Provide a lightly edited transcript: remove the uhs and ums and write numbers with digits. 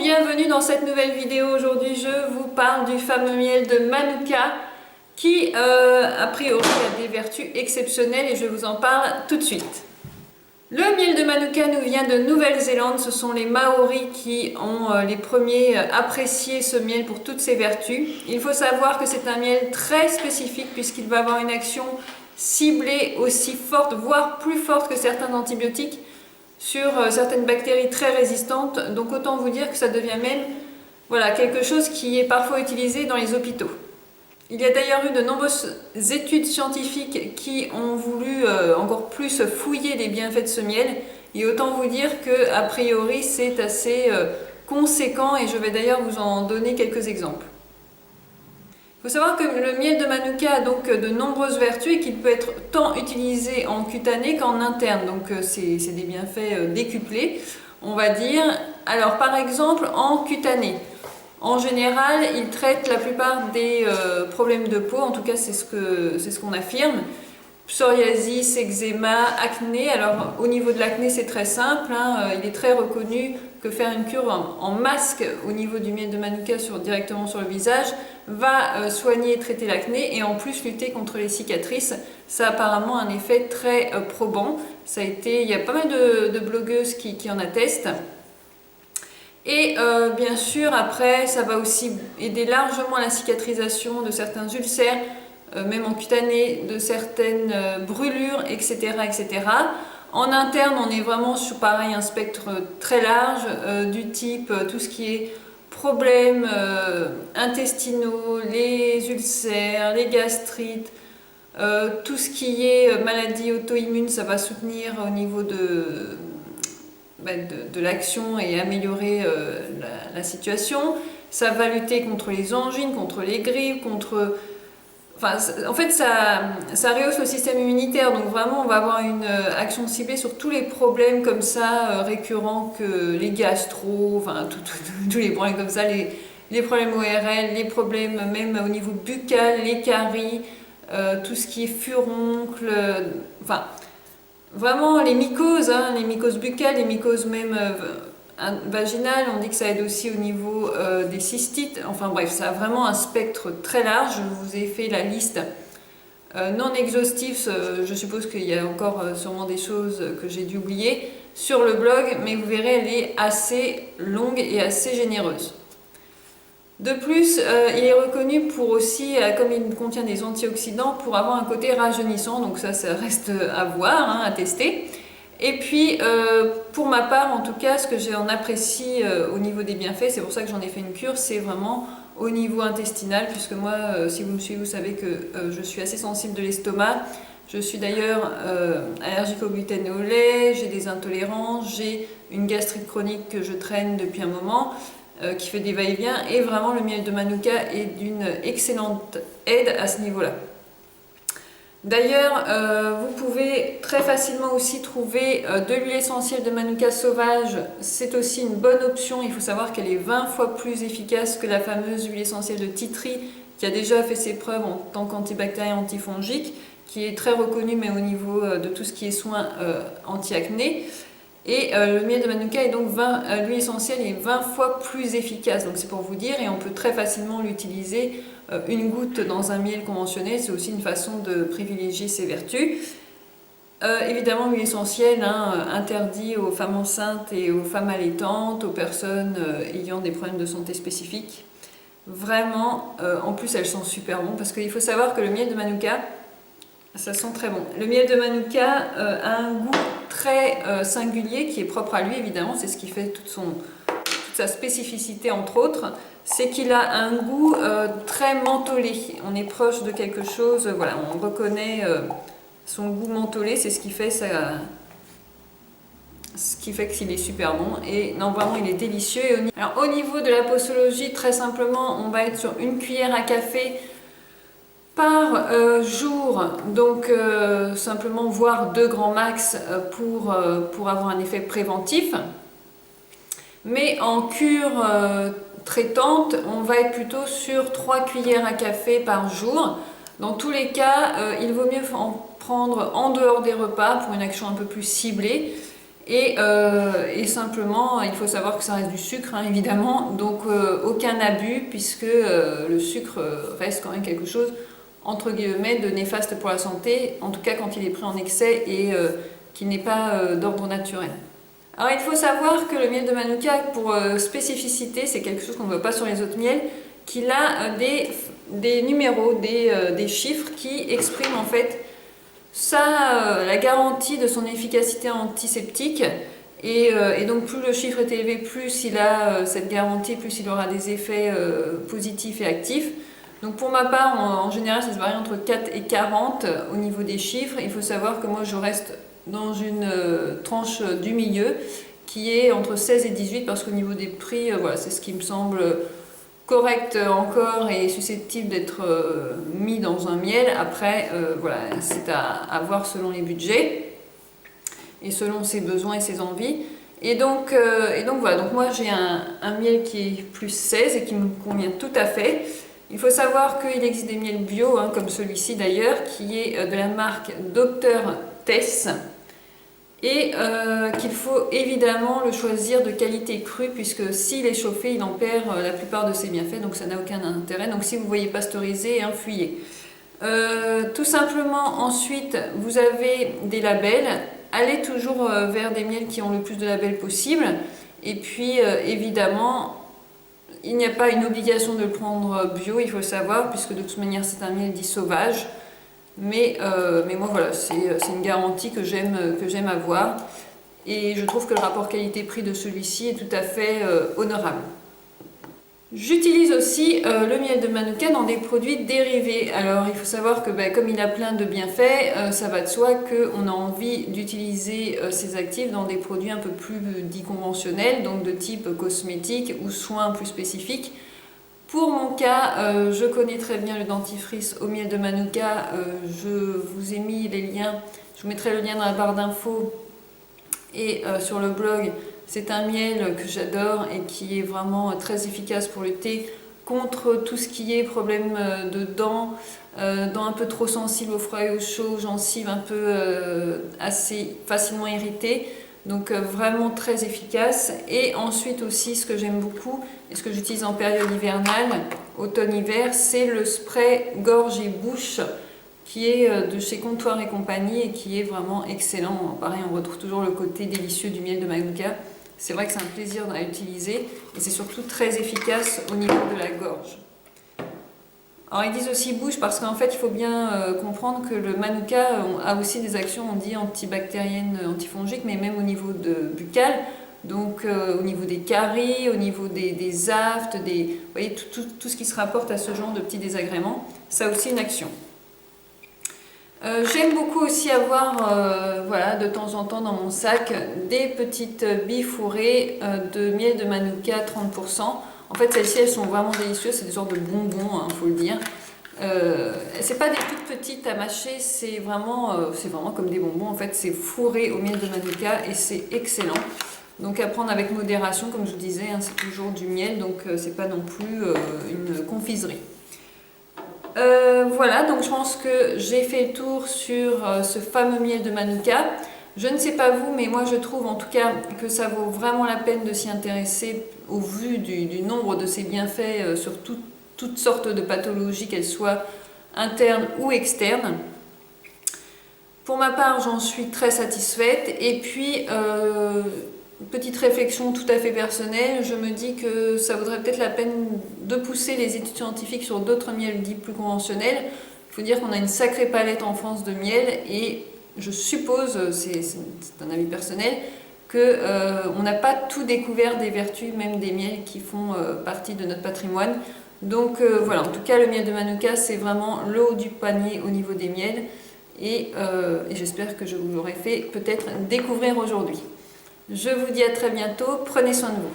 bienvenue dans cette nouvelle vidéo. Aujourd'hui je vous parle du fameux miel de Manuka qui a priori a des vertus exceptionnelles et je vous en parle tout de suite. Le miel de Manuka nous vient de Nouvelle-Zélande, ce sont les Maoris qui ont les premiers apprécié ce miel pour toutes ses vertus. Il faut savoir que c'est un miel très spécifique puisqu'il va avoir une action ciblée aussi forte, voire plus forte que certains antibiotiques sur certaines bactéries très résistantes. Donc autant vous dire que ça devient même quelque chose qui est parfois utilisé dans les hôpitaux. Il y a d'ailleurs eu de nombreuses études scientifiques qui ont voulu encore plus fouiller les bienfaits de ce miel. Et autant vous dire que a priori c'est assez conséquent et je vais d'ailleurs vous en donner quelques exemples. Il faut savoir que le miel de Manuka a donc de nombreuses vertus et qu'il peut être tant utilisé en cutané qu'en interne. Donc c'est des bienfaits décuplés, on va dire. Alors par exemple en cutané. En général, il traite la plupart des problèmes de peau, en tout cas c'est ce qu'on affirme. Psoriasis, eczéma, acné. Alors au niveau de l'acné c'est très simple, il est très reconnu que faire une cure en masque au niveau du miel de Manuka directement sur le visage va soigner et traiter l'acné et en plus lutter contre les cicatrices. Ça a apparemment un effet très probant. Il y a pas mal de blogueuses qui en attestent. Et bien sûr, après, ça va aussi aider largement à la cicatrisation de certains ulcères, même en cutané, de certaines brûlures, etc., etc. En interne, on est vraiment sur pareil un spectre très large, du type tout ce qui est problèmes intestinaux, les ulcères, les gastrites, tout ce qui est maladie auto-immune, ça va soutenir au niveau de l'action et améliorer la situation. Ça va lutter contre les angines, contre les grippes, en fait, ça rehausse le système immunitaire. Donc vraiment, on va avoir une action ciblée sur tous les problèmes comme ça, récurrents que les gastro, tous les problèmes comme ça, les problèmes ORL, les problèmes même au niveau buccal, les caries, tout ce qui est furoncle, vraiment les mycoses buccales, les mycoses même vaginales, on dit que ça aide aussi au niveau des cystites. Enfin bref, ça a vraiment un spectre très large. Je vous ai fait la liste non exhaustive, je suppose qu'il y a encore sûrement des choses que j'ai dû oublier sur le blog, mais vous verrez, elle est assez longue et assez généreuse. De plus, il est reconnu pour aussi, comme il contient des antioxydants, pour avoir un côté rajeunissant, donc ça reste à voir, à tester. Et puis, pour ma part, en tout cas, ce que j'en apprécie au niveau des bienfaits, c'est pour ça que j'en ai fait une cure, c'est vraiment au niveau intestinal, puisque moi, si vous me suivez, vous savez que je suis assez sensible de l'estomac. Je suis d'ailleurs allergique au gluten et au lait, j'ai des intolérances, j'ai une gastrite chronique que je traîne depuis un moment, qui fait des va-et-vient, et vraiment le miel de Manuka est d'une excellente aide à ce niveau-là. D'ailleurs, vous pouvez très facilement aussi trouver de l'huile essentielle de Manuka sauvage. C'est aussi une bonne option. Il faut savoir qu'elle est 20 fois plus efficace que la fameuse huile essentielle de tea tree qui a déjà fait ses preuves en tant qu'antibactérien antifongique, qui est très reconnue mais au niveau de tout ce qui est soins anti-acné. Et le miel de Manuka est donc l'huile essentielle est 20 fois plus efficace, donc c'est pour vous dire, et on peut très facilement l'utiliser. Une goutte dans un miel conventionnel, c'est aussi une façon de privilégier ses vertus. Évidemment, l'huile essentielle, interdit aux femmes enceintes et aux femmes allaitantes, aux personnes ayant des problèmes de santé spécifiques. Vraiment, en plus elles sont super bonnes, parce qu'il faut savoir que le miel de Manuka, ça sent très bon. Le miel de Manuka a un goût très singulier qui est propre à lui, évidemment, c'est ce qui fait toute sa spécificité entre autres, c'est qu'il a un goût très mentholé. On est proche de quelque chose, on reconnaît son goût mentholé, c'est ce qui fait qu'il est super bon. Et non, vraiment il est délicieux. Alors au niveau de la posologie, très simplement, on va être sur une cuillère à café par jour, donc simplement voire 2 grands max pour avoir un effet préventif. Mais en cure traitante, on va être plutôt sur 3 cuillères à café par jour. Dans tous les cas, il vaut mieux en prendre en dehors des repas pour une action un peu plus ciblée. Et simplement, il faut savoir que ça reste du sucre, hein, évidemment, donc aucun abus, puisque le sucre reste quand même quelque chose, entre guillemets, de néfaste pour la santé, en tout cas quand il est pris en excès et qu'il n'est pas d'ordre naturel. Alors il faut savoir que le miel de Manuka, pour spécificité, c'est quelque chose qu'on ne voit pas sur les autres miels, qu'il a des numéros, des chiffres qui expriment en fait la garantie de son efficacité antiseptique. Et donc plus le chiffre est élevé, plus il a cette garantie, plus il aura des effets positifs et actifs. Donc pour ma part, en général, ça se varie entre 4 et 40 au niveau des chiffres. Il faut savoir que moi, je reste dans une tranche du milieu qui est entre 16 et 18 parce qu'au niveau des prix, voilà, c'est ce qui me semble correct encore et susceptible d'être mis dans un miel. Après, voilà, c'est à voir selon les budgets et selon ses besoins et ses envies. Et donc voilà, donc moi j'ai un miel qui est plus 16 et qui me convient tout à fait. Il faut savoir qu'il existe des miels bio, hein, comme celui-ci d'ailleurs, qui est de la marque Dr Tess, et qu'il faut évidemment le choisir de qualité crue, puisque s'il est chauffé, il en perd la plupart de ses bienfaits, donc ça n'a aucun intérêt. Donc si vous voyez pasteuriser, fuyez. Tout simplement, ensuite, vous avez des labels. Allez toujours vers des miels qui ont le plus de labels possible. Et puis, évidemment, il n'y a pas une obligation de le prendre bio, il faut le savoir, puisque de toute manière c'est un miel dit sauvage. Mais moi voilà, c'est une garantie que j'aime avoir. Et je trouve que le rapport qualité-prix de celui-ci est tout à fait honorable. J'utilise aussi le miel de Manuka dans des produits dérivés. Alors il faut savoir que comme il a plein de bienfaits, ça va de soi qu'on a envie d'utiliser ces actifs dans des produits un peu plus dits conventionnels, donc de type cosmétique ou soins plus spécifiques. Pour mon cas, je connais très bien le dentifrice au miel de Manuka. Je vous ai mis les liens, je vous mettrai le lien dans la barre d'infos et sur le blog. C'est un miel que j'adore et qui est vraiment très efficace pour lutter contre tout ce qui est problème de dents, dents un peu trop sensibles au froid et au chaud, gencives un peu assez facilement irritées. Donc vraiment très efficace. Et ensuite aussi, ce que j'aime beaucoup et ce que j'utilise en période hivernale, automne-hiver, c'est le spray gorge et bouche qui est de chez Comptoir et compagnie et qui est vraiment excellent. Pareil, on retrouve toujours le côté délicieux du miel de Manuka. C'est vrai que c'est un plaisir à utiliser et c'est surtout très efficace au niveau de la gorge. Alors ils disent aussi bouche parce qu'en fait il faut bien comprendre que le Manuka a aussi des actions, on dit, antibactériennes, antifongiques, mais même au niveau buccal, donc au niveau des caries, au niveau des aftes, vous voyez, tout ce qui se rapporte à ce genre de petits désagréments, ça a aussi une action. J'aime beaucoup aussi avoir voilà, de temps en temps dans mon sac des petites billes fourrées de miel de Manuka 30%. En fait, celles-ci, elles sont vraiment délicieuses, c'est des sortes de bonbons, hein, faut le dire. C'est pas des toutes petites à mâcher, c'est vraiment comme des bonbons. En fait, c'est fourré au miel de Manuka et c'est excellent. Donc à prendre avec modération, comme je vous disais, hein, c'est toujours du miel, donc c'est pas non plus une confiserie. Voilà, donc je pense que j'ai fait le tour sur ce fameux miel de Manuka. Je ne sais pas vous, mais moi je trouve en tout cas que ça vaut vraiment la peine de s'y intéresser au vu du nombre de ses bienfaits sur toutes sortes de pathologies, qu'elles soient internes ou externes. Pour ma part, j'en suis très satisfaite. Et puis, petite réflexion tout à fait personnelle, je me dis que ça vaudrait peut-être la peine de pousser les études scientifiques sur d'autres miels dits plus conventionnels. Il faut dire qu'on a une sacrée palette en France de miel et je suppose, c'est un avis personnel, qu'on n'a pas tout découvert des vertus, même des miels qui font partie de notre patrimoine. Donc voilà, en tout cas le miel de Manuka c'est vraiment le haut du panier au niveau des miels et j'espère que je vous l'aurai fait peut-être découvrir aujourd'hui. Je vous dis à très bientôt, prenez soin de vous.